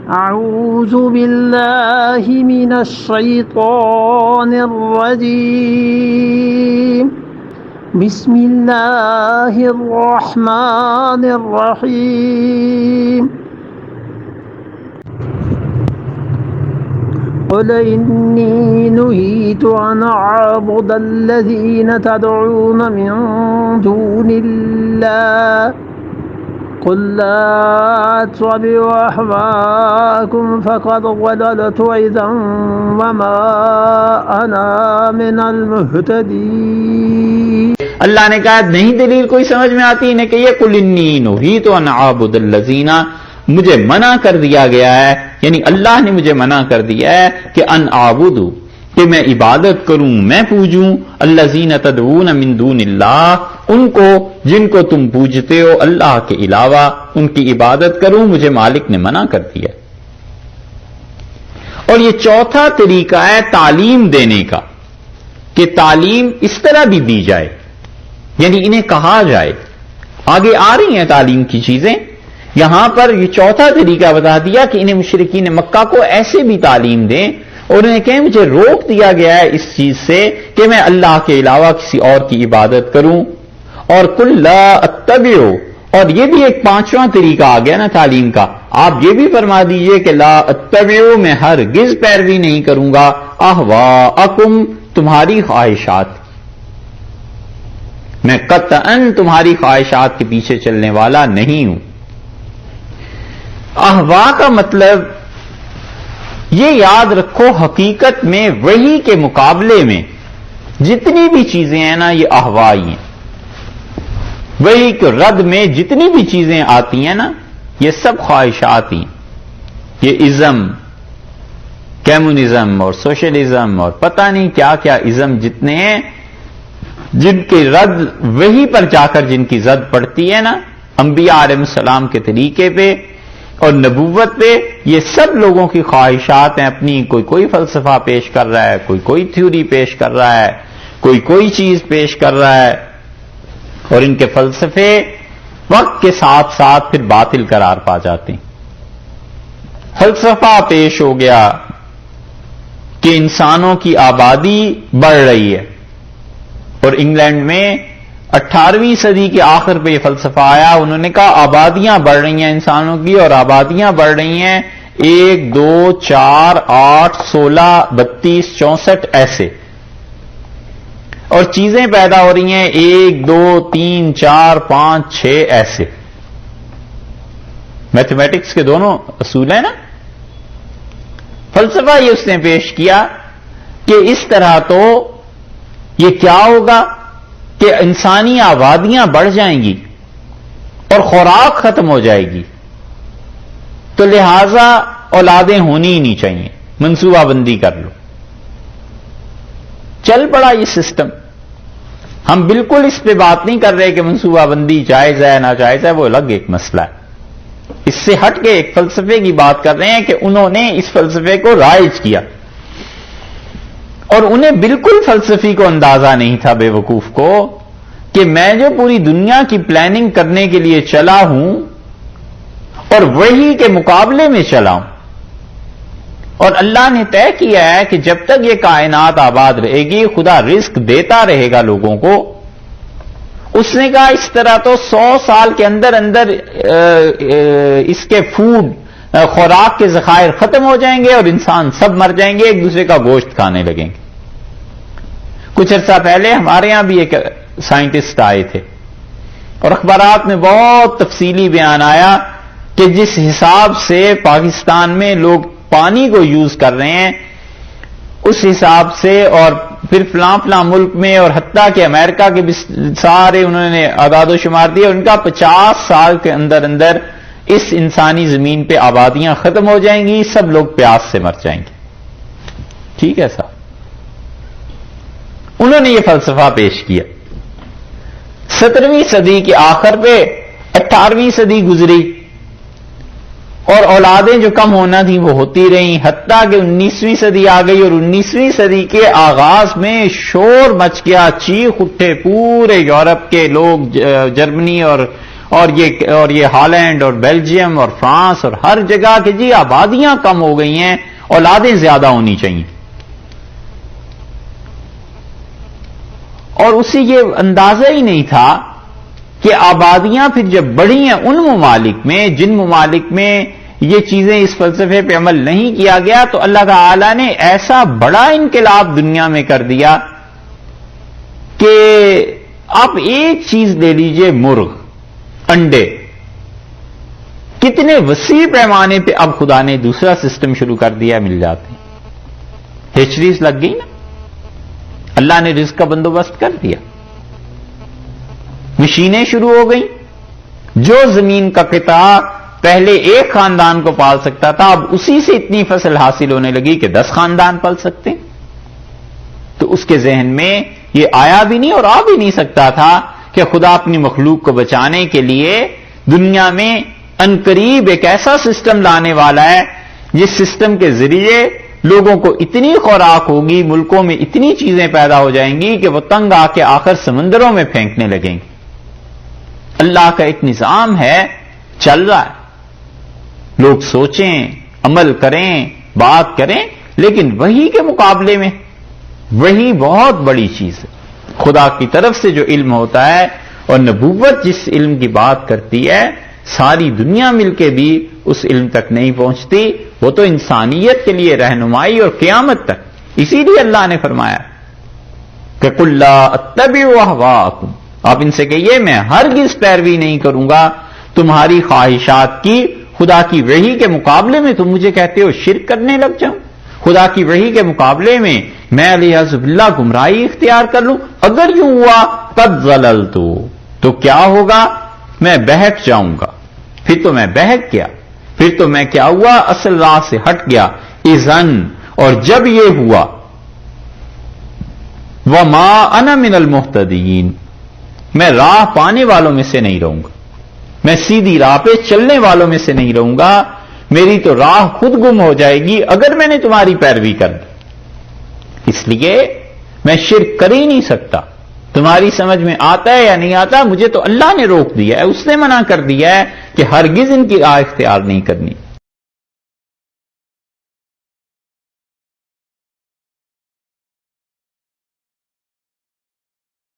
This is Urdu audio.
أعوذ بالله من الشيطان الرجيم بسم الله الرحمن الرحيم قل إني نهيت أن أعبد الذين تدعون من دون الله قل لا أتبع أهواءكم فقد ضللت إذا وما أنا من المهتدين۔ اللہ نے کہا نہیں دلیل کوئی سمجھ میں آتی، انہیں کہیے قل انی نہیت ان اعبد الذین، مجھے منع کر دیا گیا ہے، یعنی اللہ نے مجھے منع کر دیا ہے کہ ان اعبد، کہ میں عبادت کروں، میں پوجوں، الذین تدعون من دون اللہ، ان کو جن کو تم پوجتے ہو اللہ کے علاوہ، ان کی عبادت کروں، مجھے مالک نے منع کر دیا۔ اور یہ چوتھا طریقہ ہے تعلیم دینے کا، کہ تعلیم اس طرح بھی دی جائے، یعنی انہیں کہا جائے، آگے آ رہی ہیں تعلیم کی چیزیں، یہاں پر یہ چوتھا طریقہ بتا دیا کہ انہیں مشرکین مکہ کو ایسے بھی تعلیم دیں اور انہیں کہیں مجھے روک دیا گیا ہے اس چیز سے کہ میں اللہ کے علاوہ کسی اور کی عبادت کروں، اور قل لا اتبع، اور یہ بھی ایک پانچواں طریقہ آ گیا نا تعلیم کا، آپ یہ بھی فرما دیجئے کہ لا اتبع، میں ہرگز پیروی نہیں کروں گا، اہواءکم، تمہاری خواہشات، میں قطعاً تمہاری خواہشات کے پیچھے چلنے والا نہیں ہوں۔ اہوا کا مطلب یہ یاد رکھو، حقیقت میں وحی کے مقابلے میں جتنی بھی چیزیں ہیں نا یہ اہوا ہی ہیں، وحی کے رد میں جتنی بھی چیزیں آتی ہیں نا یہ سب خواہشات ہی، یہ ازم، کمیونزم اور سوشلزم اور پتہ نہیں کیا کیا ازم جتنے ہیں، جن کے رد وحی پر جا کر جن کی زد پڑتی ہے نا انبیاء علیہ السلام کے طریقے پہ اور نبوت پہ، یہ سب لوگوں کی خواہشات ہیں اپنی، کوئی فلسفہ پیش کر رہا ہے، کوئی تھیوری پیش کر رہا ہے، کوئی چیز پیش کر رہا ہے، اور ان کے فلسفے وقت کے ساتھ ساتھ پھر باطل قرار پا جاتے ہیں۔ فلسفہ پیش ہو گیا کہ انسانوں کی آبادی بڑھ رہی ہے، اور انگلینڈ میں 18ویں صدی کے آخر پہ یہ فلسفہ آیا، انہوں نے کہا آبادیاں بڑھ رہی ہیں انسانوں کی، اور آبادیاں بڑھ رہی ہیں 1 2 4 8 16 32 64 ایسے، اور چیزیں پیدا ہو رہی ہیں 1 2 3 4 5 6 ایسے۔ میتھمیٹکس کے دونوں اصول ہیں نا۔ فلسفہ یہ اس نے پیش کیا کہ اس طرح تو یہ کیا ہوگا کہ انسانی آبادیاں بڑھ جائیں گی اور خوراک ختم ہو جائے گی، تو لہذا اولادیں ہونی ہی نہیں چاہیے، منصوبہ بندی کر لو۔ چل پڑا یہ سسٹم۔ ہم بالکل اس پہ بات نہیں کر رہے کہ منصوبہ بندی جائز ہے ناجائز ہے، وہ الگ ایک مسئلہ ہے، اس سے ہٹ کے ایک فلسفے کی بات کر رہے ہیں کہ انہوں نے اس فلسفے کو رائج کیا، اور انہیں بالکل فلسفی کو اندازہ نہیں تھا بے وقوف کو کہ میں جو پوری دنیا کی پلاننگ کرنے کے لیے چلا ہوں اور وہی کے مقابلے میں چلا ہوں، اور اللہ نے طے کیا ہے کہ جب تک یہ کائنات آباد رہے گی خدا رزق دیتا رہے گا لوگوں کو۔ اس نے کہا اس طرح تو 100 سال کے اندر اس کے خوراک کے ذخائر ختم ہو جائیں گے اور انسان سب مر جائیں گے، ایک دوسرے کا گوشت کھانے لگیں گے۔ کچھ عرصہ پہلے ہمارے ہاں بھی ایک سائنٹسٹ آئے تھے اور اخبارات میں بہت تفصیلی بیان آیا کہ جس حساب سے پاکستان میں لوگ پانی کو یوز کر رہے ہیں اس حساب سے، اور پھر فلاں ملک میں اور حتیٰ کہ امریکہ کے بھی سارے انہوں نے اعداد و شمار دیے، ان کا 50 سال کے اندر اس انسانی زمین پہ آبادیاں ختم ہو جائیں گی، سب لوگ پیاس سے مر جائیں گے۔ ٹھیک ہے صاحب، انہوں نے یہ فلسفہ پیش کیا۔ 17ویں صدی کے آخر پہ 18ویں صدی گزری اور اولادیں جو کم ہونا تھیں وہ ہوتی رہیں، حتیٰ کہ 19ویں صدی آ گئی، اور 19ویں صدی کے آغاز میں شور مچ گیا، چیخ اٹھے پورے یورپ کے لوگ، جرمنی اور یہ ہالینڈ اور بیلجیم اور فرانس اور ہر جگہ کہ جی آبادیاں کم ہو گئی ہیں، اولادیں زیادہ ہونی چاہیے. اور اسے یہ اندازہ ہی نہیں تھا کہ آبادیاں پھر جب بڑھی ہیں ان ممالک میں جن ممالک میں یہ چیزیں اس فلسفے پہ عمل نہیں کیا گیا، تو اللہ تعالی نے ایسا بڑا انقلاب دنیا میں کر دیا کہ آپ ایک چیز لے لیجئے، مرغ، انڈے، کتنے وسیع پیمانے پہ اب خدا نے دوسرا سسٹم شروع کر دیا، مل جاتے ہیں. ہیچریز لگ گئی نا، اللہ نے رزق کا بندوبست کر دیا، مشینیں شروع ہو گئیں. جو زمین کا قطعہ پہلے ایک خاندان کو پال سکتا تھا، اب اسی سے اتنی فصل حاصل ہونے لگی کہ 10 خاندان پال سکتے ہیں. تو اس کے ذہن میں یہ آیا بھی نہیں اور آ بھی نہیں سکتا تھا کہ خدا اپنی مخلوق کو بچانے کے لیے دنیا میں عنقریب ایک ایسا سسٹم لانے والا ہے جس سسٹم کے ذریعے لوگوں کو اتنی خوراک ہوگی، ملکوں میں اتنی چیزیں پیدا ہو جائیں گی کہ وہ تنگ آ کے آخر سمندروں میں پھینکنے لگیں گے. اللہ کا ایک نظام ہے، چل رہا ہے. لوگ سوچیں، عمل کریں، بات کریں، لیکن وہی کے مقابلے میں وہی بہت بڑی چیز ہے. خدا کی طرف سے جو علم ہوتا ہے اور نبوت جس علم کی بات کرتی ہے، ساری دنیا مل کے بھی اس علم تک نہیں پہنچتی. وہ تو انسانیت کے لیے رہنمائی اور قیامت تک. اسی لیے اللہ نے فرمایا کہ قُل لَا أَتَّبِعُ أَهْوَاءَكُمْ، آپ ان سے کہیے میں ہرگز پیروی نہیں کروں گا تمہاری خواہشات کی. خدا کی وحی کے مقابلے میں تم مجھے کہتے ہو شرک کرنے لگ جاؤں، خدا کی وحی کے مقابلے میں میں علیہ باللہ گمراہی اختیار کر لوں. اگر یوں ہوا قد ضللت، تو کیا ہوگا؟ میں بہک جاؤں گا. پھر تو میں بہک گیا، پھر تو میں کیا ہوا؟ اصل راہ سے ہٹ گیا. اذن، اور جب یہ ہوا، وما انا من المہتدین، میں راہ پانے والوں میں سے نہیں رہوں گا، میں سیدھی راہ پہ چلنے والوں میں سے نہیں رہوں گا. میری تو راہ خود گم ہو جائے گی اگر میں نے تمہاری پیروی کر دی. اس لیے میں شرک کر ہی نہیں سکتا. تمہاری سمجھ میں آتا ہے یا نہیں آتا، مجھے تو اللہ نے روک دیا ہے، اس نے منع کر دیا ہے کہ ہرگز ان کی راہ اختیار نہیں کرنی.